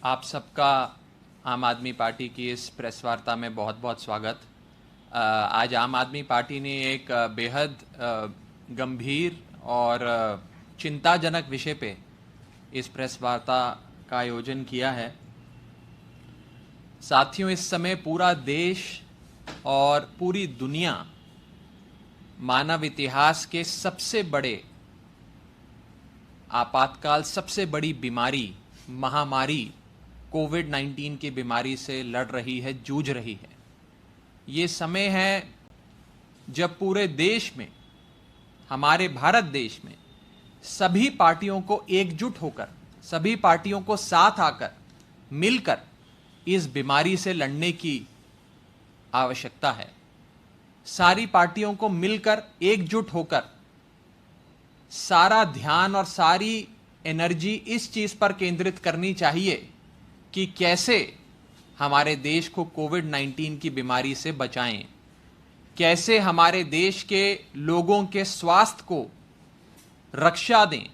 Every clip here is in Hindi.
आप सबका आम आदमी पार्टी की इस प्रेस वार्ता में बहुत बहुत स्वागत। आज आम आदमी पार्टी ने एक बेहद गंभीर और चिंताजनक विषय पे इस प्रेस वार्ता का आयोजन किया है। साथियों, इस समय पूरा देश और पूरी दुनिया मानव इतिहास के सबसे बड़े आपातकाल, सबसे बड़ी बीमारी, महामारी कोविड-19 की बीमारी से लड़ रही है, जूझ रही है। ये समय है जब पूरे देश में, हमारे भारत देश में सभी पार्टियों को एकजुट होकर, सभी पार्टियों को साथ आकर, मिलकर इस बीमारी से लड़ने की आवश्यकता है। सारी पार्टियों को मिलकर, एकजुट होकर सारा ध्यान और सारी एनर्जी इस चीज पर केंद्रित करनी चाहिए कि कैसे हमारे देश को कोविड-19 की बीमारी से बचाएं, कैसे हमारे देश के लोगों के स्वास्थ्य को रक्षा दें,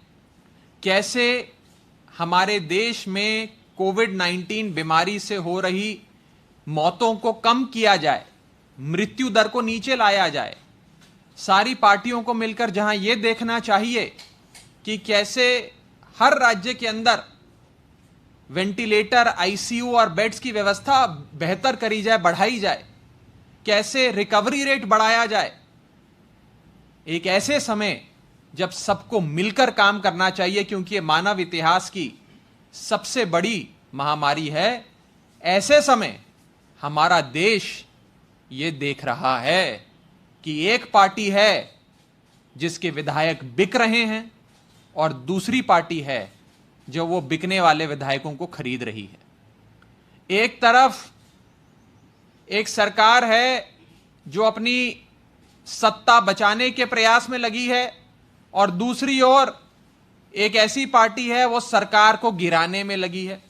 कैसे हमारे देश में कोविड-19 बीमारी से हो रही मौतों को कम किया जाए, मृत्यु दर को नीचे लाया जाए। सारी पार्टियों को मिलकर जहां यह देखना चाहिए कि कैसे हर राज्य के अंदर वेंटिलेटर, आईसीयू और बेड्स की व्यवस्था बेहतर करी जाए, बढ़ाई जाए, कैसे रिकवरी रेट बढ़ाया जाए। एक ऐसे समय जब सबको मिलकर काम करना चाहिए, क्योंकि ये मानव इतिहास की सबसे बड़ी महामारी है। ऐसे समय हमारा देश ये देख रहा है कि एक पार्टी है जिसके विधायक बिक रहे हैं और दूसरी पार्टी है जो वो बिकने वाले विधायकों को खरीद रही है। एक तरफ एक सरकार है जो अपनी सत्ता बचाने के प्रयास में लगी है और दूसरी ओर एक ऐसी पार्टी है वो सरकार को गिराने में लगी है।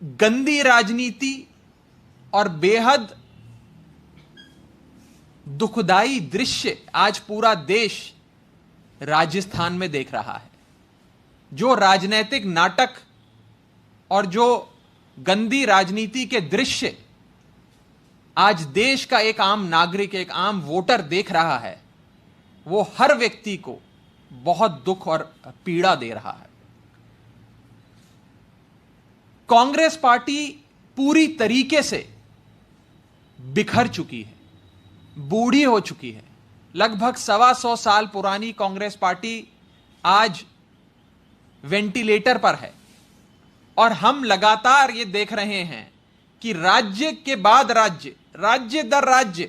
गंदी राजनीति और बेहद दुखदाई दृश्य आज पूरा देश राजस्थान में देख रहा है। जो राजनीतिक नाटक और जो गंदी राजनीति के दृश्य आज देश का एक आम नागरिक, एक आम वोटर देख रहा है, वो हर व्यक्ति को बहुत दुख और पीड़ा दे रहा है। कांग्रेस पार्टी पूरी तरीके से बिखर चुकी है, बूढ़ी हो चुकी है। लगभग 125 साल पुरानी कांग्रेस पार्टी आज वेंटिलेटर पर है और हम लगातार ये देख रहे हैं कि राज्य के बाद राज्य, राज्य दर राज्य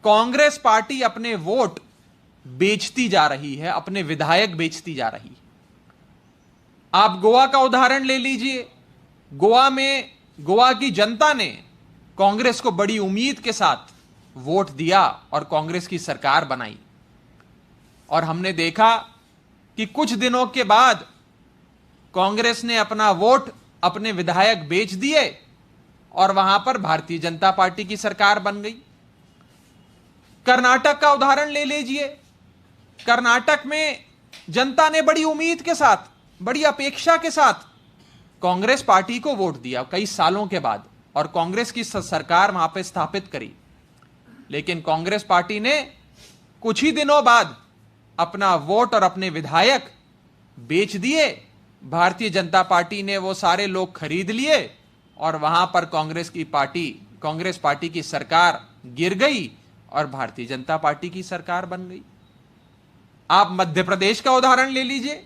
कांग्रेस पार्टी अपने वोट बेचती जा रही है, अपने विधायक बेचती जा रही है। आप गोवा का उदाहरण ले लीजिए। गोवा में गोवा की जनता ने कांग्रेस को बड़ी उम्मीद के साथ वोट दिया और कांग्रेस की सरकार बनाई, और हमने देखा कि कुछ दिनों के बाद कांग्रेस ने अपना वोट, अपने विधायक बेच दिए और वहां पर भारतीय जनता पार्टी की सरकार बन गई। कर्नाटक का उदाहरण ले लीजिए। कर्नाटक में जनता ने बड़ी उम्मीद के साथ, बड़ी अपेक्षा के साथ कांग्रेस पार्टी को वोट दिया कई सालों के बाद और कांग्रेस की सरकार वहां पर स्थापित करी। लेकिन कांग्रेस पार्टी ने कुछ ही दिनों बाद अपना वोट और अपने विधायक बेच दिए। भारतीय जनता पार्टी ने वो सारे लोग खरीद लिए और वहां पर कांग्रेस पार्टी की सरकार गिर गई और भारतीय जनता पार्टी की सरकार बन गई। आप मध्य प्रदेश का उदाहरण ले लीजिए।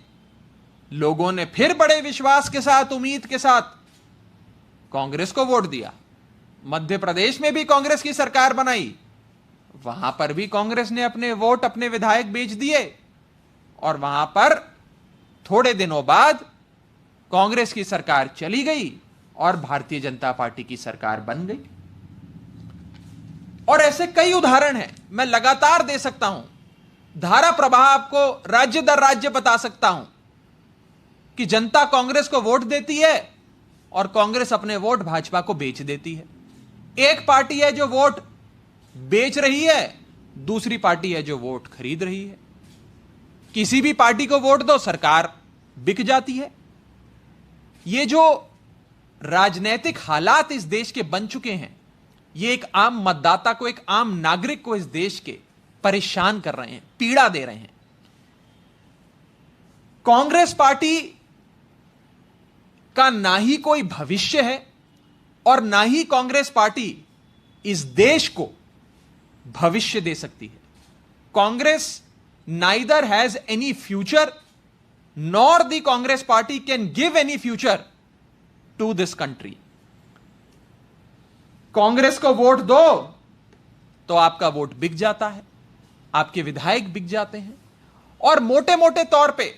लोगों ने फिर बड़े विश्वास के साथ, उम्मीद के साथ कांग्रेस को वोट दिया। मध्य प्रदेश में भी कांग्रेस की सरकार बनाई, वहां पर भी कांग्रेस ने अपने वोट, अपने विधायक बेच दिए और वहां पर थोड़े दिनों बाद कांग्रेस की सरकार चली गई और भारतीय जनता पार्टी की सरकार बन गई। और ऐसे कई उदाहरण हैं, मैं लगातार दे सकता हूं। धारा प्रवाह आपको राज्य दर राज्य बता सकता हूं कि जनता कांग्रेस को वोट देती है और कांग्रेस अपने वोट भाजपा को बेच देती है। एक पार्टी है जो वोट बेच रही है, दूसरी पार्टी है जो वोट खरीद रही है। किसी भी पार्टी को वोट दो, सरकार बिक जाती है। ये जो राजनीतिक हालात इस देश के बन चुके हैं, ये एक आम मतदाता को, एक आम नागरिक को इस देश के परेशान कर रहे हैं, पीड़ा दे रहे हैं। कांग्रेस पार्टी का ना ही कोई भविष्य है और ना ही कांग्रेस पार्टी इस देश को भविष्य दे सकती है। Congress neither has any future nor the Congress party can give any future to this country. Congress को वोट दो तो आपका वोट बिक जाता है, आपके विधायक बिक जाते हैं। और मोटे मोटे तौर पे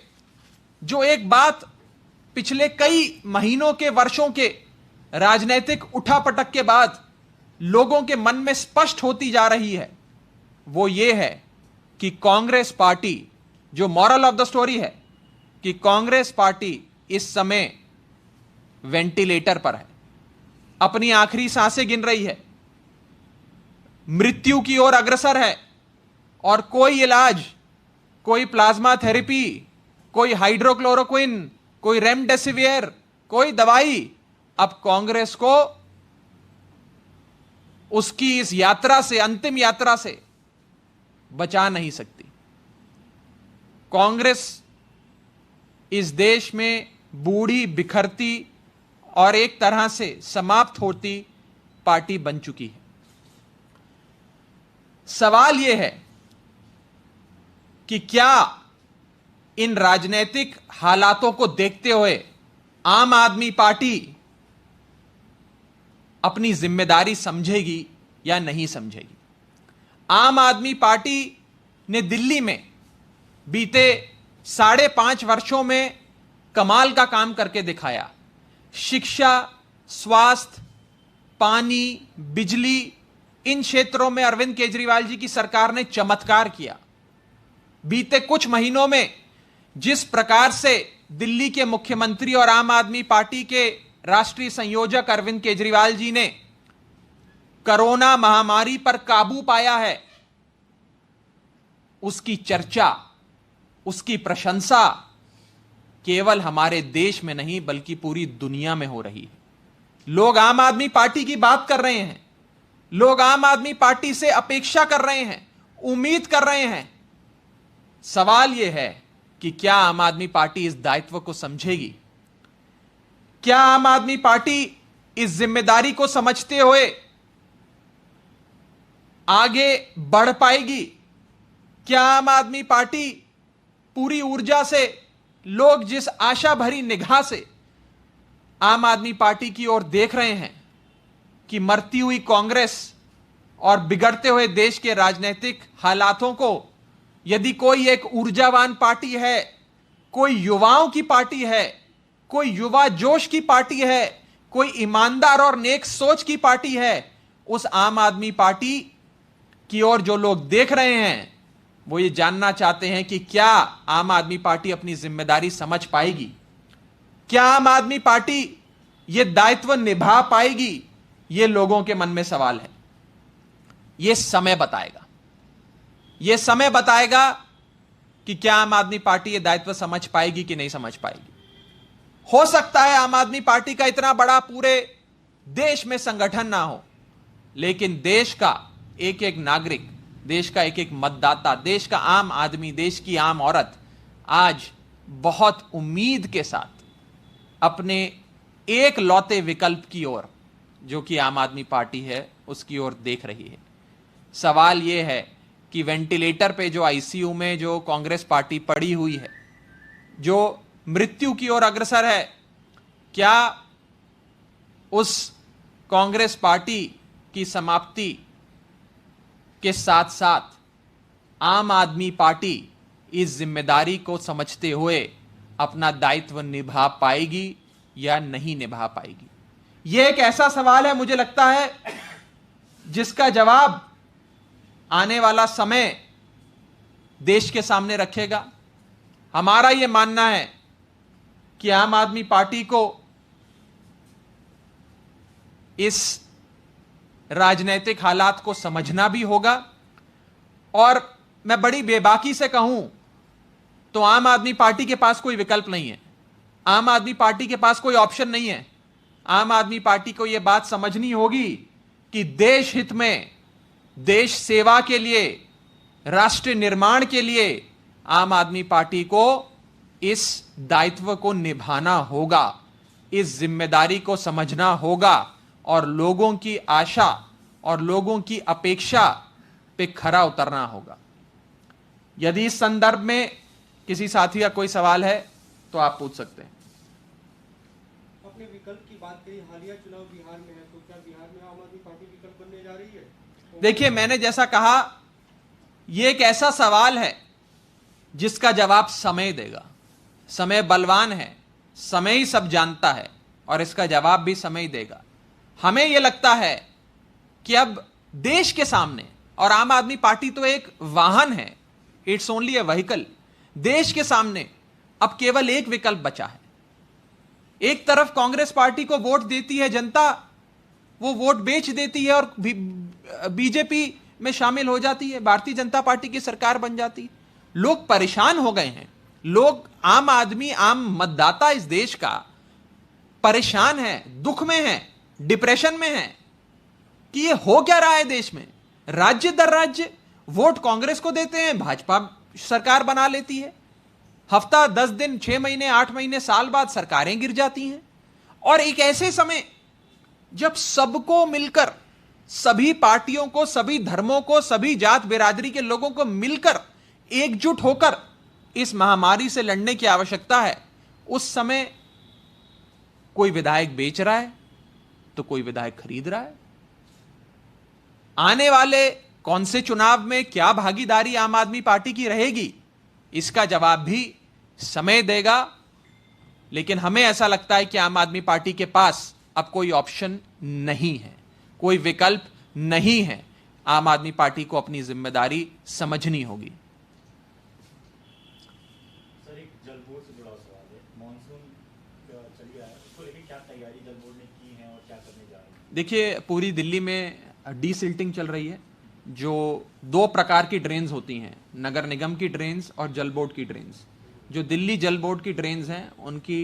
जो एक बात पिछले कई महीनों के, वर्षों के राजनीतिक उठापटक के बाद लोगों के मन में स्पष्ट होती जा रही है, वो ये है कि कांग्रेस पार्टी, जो मॉरल ऑफ द स्टोरी है कि कांग्रेस पार्टी इस समय वेंटिलेटर पर है, अपनी आखिरी सांसें गिन रही है, मृत्यु की ओर अग्रसर है और कोई इलाज, कोई प्लाज्मा थेरेपी, कोई हाइड्रोक्लोरोक्विन, कोई रेमडेसिवियर, कोई दवाई अब कांग्रेस को उसकी इस यात्रा से, अंतिम यात्रा से बचा नहीं सकती। कांग्रेस इस देश में बूढ़ी, बिखरती और एक तरह से समाप्त होती पार्टी बन चुकी है। सवाल यह है कि क्या इन राजनीतिक हालातों को देखते हुए आम आदमी पार्टी अपनी जिम्मेदारी समझेगी या नहीं समझेगी? आम आदमी पार्टी ने दिल्ली में बीते 5.5 वर्षों में कमाल का काम करके दिखाया। शिक्षा, स्वास्थ्य, पानी, बिजली, इन क्षेत्रों में अरविंद केजरीवाल जी की सरकार ने चमत्कार किया। बीते कुछ महीनों में जिस प्रकार से दिल्ली के मुख्यमंत्री और आम आदमी पार्टी के राष्ट्रीय संयोजक अरविंद केजरीवाल जी ने कोरोना महामारी पर काबू पाया है, उसकी चर्चा, उसकी प्रशंसा केवल हमारे देश में नहीं बल्कि पूरी दुनिया में हो रही है। लोग आम आदमी पार्टी की बात कर रहे हैं, लोग आम आदमी पार्टी से अपेक्षा कर रहे हैं, उम्मीद कर रहे हैं। सवाल यह है कि क्या आम आदमी पार्टी इस दायित्व को समझेगी? क्या आम आदमी पार्टी इस जिम्मेदारी को समझते हुए आगे बढ़ पाएगी? क्या आम आदमी पार्टी पूरी ऊर्जा से, लोग जिस आशा भरी निगाह से आम आदमी पार्टी की ओर देख रहे हैं कि मरती हुई कांग्रेस और बिगड़ते हुए देश के राजनीतिक हालातों को यदि कोई एक ऊर्जावान पार्टी है, कोई युवाओं की पार्टी है, कोई युवा जोश की पार्टी है, कोई ईमानदार और नेक सोच की पार्टी है, उस आम आदमी पार्टी की ओर जो लोग देख रहे हैं वो ये जानना चाहते हैं कि क्या आम आदमी पार्टी अपनी जिम्मेदारी समझ पाएगी? क्या आम आदमी पार्टी ये दायित्व निभा पाएगी? ये लोगों के मन में सवाल है। ये समय बताएगा, ये समय बताएगा कि क्या आम आदमी पार्टी ये दायित्व समझ पाएगी कि नहीं समझ पाएगी। हो सकता है आम आदमी पार्टी का इतना बड़ा पूरे देश में संगठन ना हो, लेकिन देश का एक एक नागरिक, देश का एक एक मतदाता, देश का आम आदमी, देश की आम औरत आज बहुत उम्मीद के साथ अपने एक लौते विकल्प की ओर, जो कि आम आदमी पार्टी है, उसकी ओर देख रही है। सवाल यह है कि वेंटिलेटर पे जो आईसीयू में जो कांग्रेस पार्टी पड़ी हुई है, जो मृत्यु की ओर अग्रसर है, क्या उस कांग्रेस पार्टी की समाप्ति के साथ साथ आम आदमी पार्टी इस जिम्मेदारी को समझते हुए अपना दायित्व निभा पाएगी या नहीं निभा पाएगी? यह एक ऐसा सवाल है, मुझे लगता है, जिसका जवाब आने वाला समय देश के सामने रखेगा। हमारा यह मानना है कि आम आदमी पार्टी को इस राजनीतिक हालात को समझना भी होगा, और मैं बड़ी बेबाकी से कहूं तो आम आदमी पार्टी के पास कोई विकल्प नहीं है। आम आदमी पार्टी के पास कोई ऑप्शन नहीं है। आम आदमी पार्टी को यह बात समझनी होगी कि देश हित में, देश सेवा के लिए, राष्ट्र निर्माण के लिए आम आदमी पार्टी को इस दायित्व को निभाना होगा, इस जिम्मेदारी को समझना होगा और लोगों की आशा और लोगों की अपेक्षा पे खरा उतरना होगा। यदि इस संदर्भ में किसी साथी का कोई सवाल है तो आप पूछ सकते हैं। अपने विकल्प की बात करी, हालिया चुनाव बिहार में है, तो क्या बिहार में आम आदमी पार्टी विकल्प बनने जा रही है? देखिए, मैंने जैसा कहा, यह एक ऐसा सवाल है जिसका जवाब समय देगा। समय बलवान है, समय ही सब जानता है और इसका जवाब भी समय ही देगा। हमें यह लगता है कि अब देश के सामने, और आम आदमी पार्टी तो एक वाहन है, इट्स ओनली ए व्हीकल, देश के सामने अब केवल एक विकल्प बचा है। एक तरफ कांग्रेस पार्टी को वोट देती है जनता, वो वोट बेच देती है और बीजेपी में शामिल हो जाती है, भारतीय जनता पार्टी की सरकार बन जाती है। लोग परेशान हो गए हैं, लोग, आम आदमी, आम मतदाता इस देश का परेशान है, दुख में है, डिप्रेशन में है कि ये हो क्या रहा है देश में। राज्य दर राज्य वोट कांग्रेस को देते हैं, भाजपा सरकार बना लेती है, हफ्ता 10 दिन, 6 महीने, 8 महीने, साल बाद सरकारें गिर जाती हैं। और एक ऐसे समय जब सबको मिलकर, सभी पार्टियों को, सभी धर्मों को, सभी जात बिरादरी के लोगों को मिलकर एकजुट होकर इस महामारी से लड़ने की आवश्यकता है, उस समय कोई विधायक बेच रहा है तो कोई विधायक खरीद रहा है। आने वाले कौन से चुनाव में क्या भागीदारी आम आदमी पार्टी की रहेगी, इसका जवाब भी समय देगा। लेकिन हमें ऐसा लगता है कि आम आदमी पार्टी के पास अब कोई ऑप्शन नहीं है, कोई विकल्प नहीं है। आम आदमी पार्टी को अपनी जिम्मेदारी समझनी होगी। सर, एक जल बोर्ड से जुड़ा सवाल है। मॉनसून चल रहा है, उसको लेकर क्या तैयारी जल बोर्ड ने की है और क्या करने जा रहे हैं? देखिए, पूरी दिल्ली में डीसिल्टिंग चल रही है, जो 2 प्रकार की ड्रेन्स होती हैं, नगर निगम की ड्रेन्स और जल बोर्ड की ड्रेन्स। जो दिल्ली जल बोर्ड की ड्रेन्स हैं, उनकी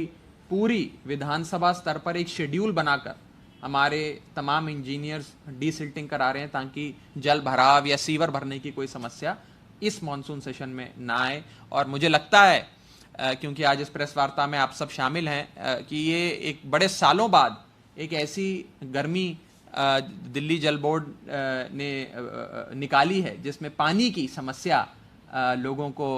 पूरी विधानसभा स्तर पर एक शेड्यूल बनाकर हमारे तमाम इंजीनियर्स डीसिल्टिंग करा रहे हैं, ताकि जल भराव या सीवर भरने की कोई समस्या इस मॉनसून सेशन में ना आए। और मुझे लगता है, क्योंकि आज इस प्रेस वार्ता में आप सब शामिल हैं, कि ये एक बड़े सालों बाद एक ऐसी गर्मी दिल्ली जल बोर्ड ने निकाली है जिसमें पानी की समस्या लोगों को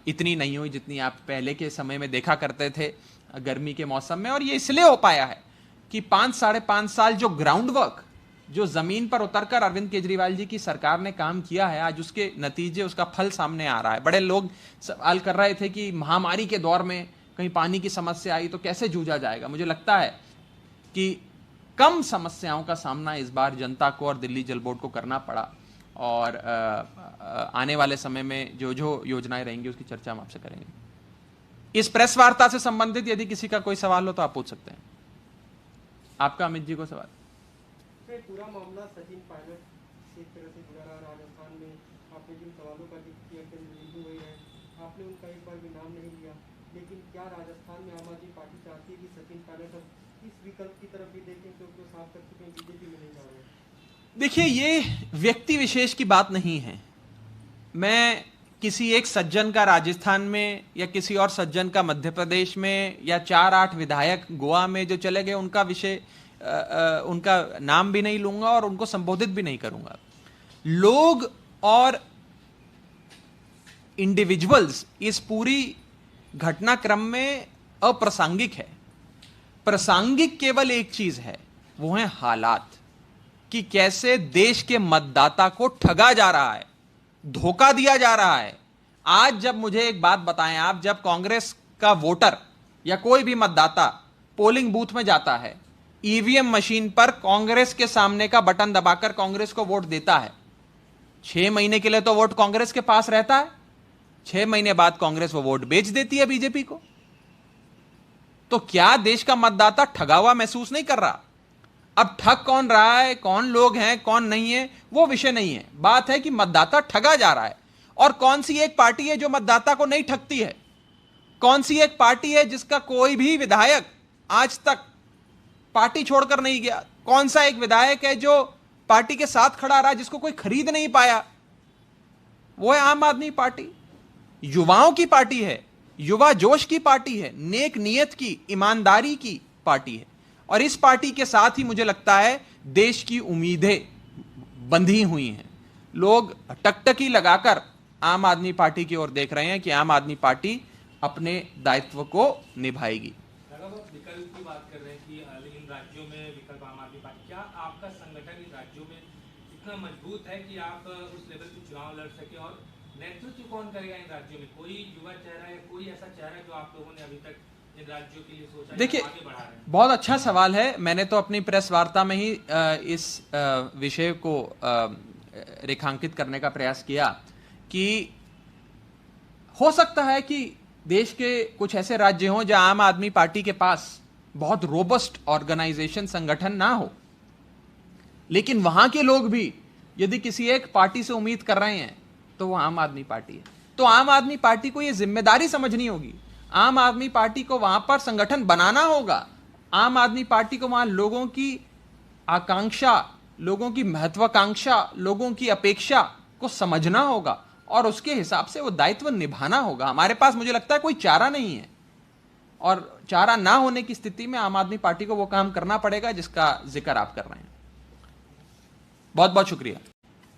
इतनी नहीं हुई जितनी आप पहले के समय में देखा करते थे गर्मी के मौसम में। और ये इसलिए हो पाया है कि 5-5.5 साल जो ग्राउंड वर्क, जो जमीन पर उतरकर अरविंद केजरीवाल जी की सरकार ने काम किया है, आज उसके नतीजे, उसका फल सामने आ रहा है। बड़े लोग सवाल कर रहे थे कि महामारी के दौर में कहीं पानी की समस्या आई तो कैसे जूझा जाएगा। मुझे लगता है कि कम समस्याओं का सामना इस बार जनता को और दिल्ली जल बोर्ड को करना पड़ा। और आने वाले समय में जो जो योजनाएं रहेंगी उसकी चर्चा हम आपसे करेंगे। इस प्रेस वार्ता से संबंधित यदि किसी का कोई सवाल हो तो आप पूछ सकते हैं। आपका अमित जी को सवाल। पूरा मामला सचिन पायलट से एक तरह से जुड़ा रहा राजस्थान में। आपने जिन सवालों का जिक्र किया कि हिंदू हुए हैं, आपने उनका एक बार भी नाम नहीं लिया, लेकिन क्या राजस्थान में आम आदमी पार्टी चाहती है कि सचिन पायलट अब इस विकल्प की तरफ भी देखें, क्योंकि वो साफ कर चुके हैं बीजेपी में नहीं जा रहे हैं? देखिए, ये व्यक्ति विशेष की बात नहीं है। मैं किसी एक सज्जन का राजस्थान में या किसी और सज्जन का मध्य प्रदेश में या 4-8 विधायक गोवा में जो चले गए उनका विषय, उनका नाम भी नहीं लूंगा और उनको संबोधित भी नहीं करूंगा। लोग और इंडिविजुअल्स इस पूरी घटनाक्रम में अप्रासंगिक है। प्रासंगिक केवल एक चीज है, वो है हालात, कि कैसे देश के मतदाता को ठगा जा रहा है, धोखा दिया जा रहा है। आज जब मुझे एक बात बताएं आप, जब कांग्रेस का वोटर या कोई भी मतदाता पोलिंग बूथ में जाता है, ईवीएम मशीन पर कांग्रेस के सामने का बटन दबाकर कांग्रेस को वोट देता है, 6 महीने के लिए तो वोट कांग्रेस के पास रहता है, 6 महीने बाद कांग्रेस वो वोट बेच देती है बीजेपी को। तो क्या देश का मतदाता ठगा हुआ महसूस नहीं कर रहा? अब ठग कौन रहा है, कौन लोग हैं, कौन नहीं है, वो विषय नहीं है। बात है कि मतदाता ठगा जा रहा है। और कौन सी एक पार्टी है जो मतदाता को नहीं ठगती है? कौन सी एक पार्टी है जिसका कोई भी विधायक आज तक पार्टी छोड़कर नहीं गया? कौन सा एक विधायक है जो पार्टी के साथ खड़ा रहा, जिसको कोई खरीद नहीं पाया? वो है आम आदमी पार्टी। युवाओं की पार्टी है, युवा जोश की पार्टी है, नेक नियत की, ईमानदारी की पार्टी है। और इस पार्टी के साथ ही मुझे लगता है देश की उम्मीदें बंधी हुई हैं। लोग टकटकी लगाकर आम आदमी पार्टी की ओर देख रहे हैं कि आम आदमी पार्टी अपने दायित्व को निभाएगी। विकल्प की बात कर रहे हैं कि इन राज्यों में विकल्प आम आदमी पार्टी, क्या आपका संगठन इन राज्यों में इतना मजबूत है कि आप उस लेवल पे चुनाव लड़ सके? और नेतृत्व कौन करेगा इन राज्यों में? कोई युवा चेहरा या कोई ऐसा चेहरा जो आप लोगों ने अभी तक इन राज्यों के लिए सोचा? देखिए, आगे बढ़ा रहे हैं? बहुत अच्छा सवाल है। मैंने तो अपनी प्रेस वार्ता में ही इस विषय को रेखांकित करने का प्रयास किया कि हो सकता है कि देश के कुछ ऐसे राज्य हों जहां आम आदमी पार्टी के पास बहुत रोबस्ट ऑर्गेनाइजेशन, संगठन ना हो, लेकिन वहां के लोग भी यदि किसी एक पार्टी से उम्मीद कर रहे हैं तो वो आम आदमी पार्टी है। तो आम आदमी पार्टी को यह जिम्मेदारी समझनी होगी। आम आदमी पार्टी को वहां पर संगठन बनाना होगा। आम आदमी पार्टी को वहां लोगों की आकांक्षा, लोगों की महत्वाकांक्षा, लोगों की अपेक्षा को समझना होगा और उसके हिसाब से वो दायित्व निभाना होगा। हमारे पास मुझे लगता है कोई चारा नहीं है, और चारा ना होने की स्थिति में आम आदमी पार्टी को वो काम करना पड़ेगा जिसका जिक्र आप कर रहे हैं। बहुत बहुत शुक्रिया।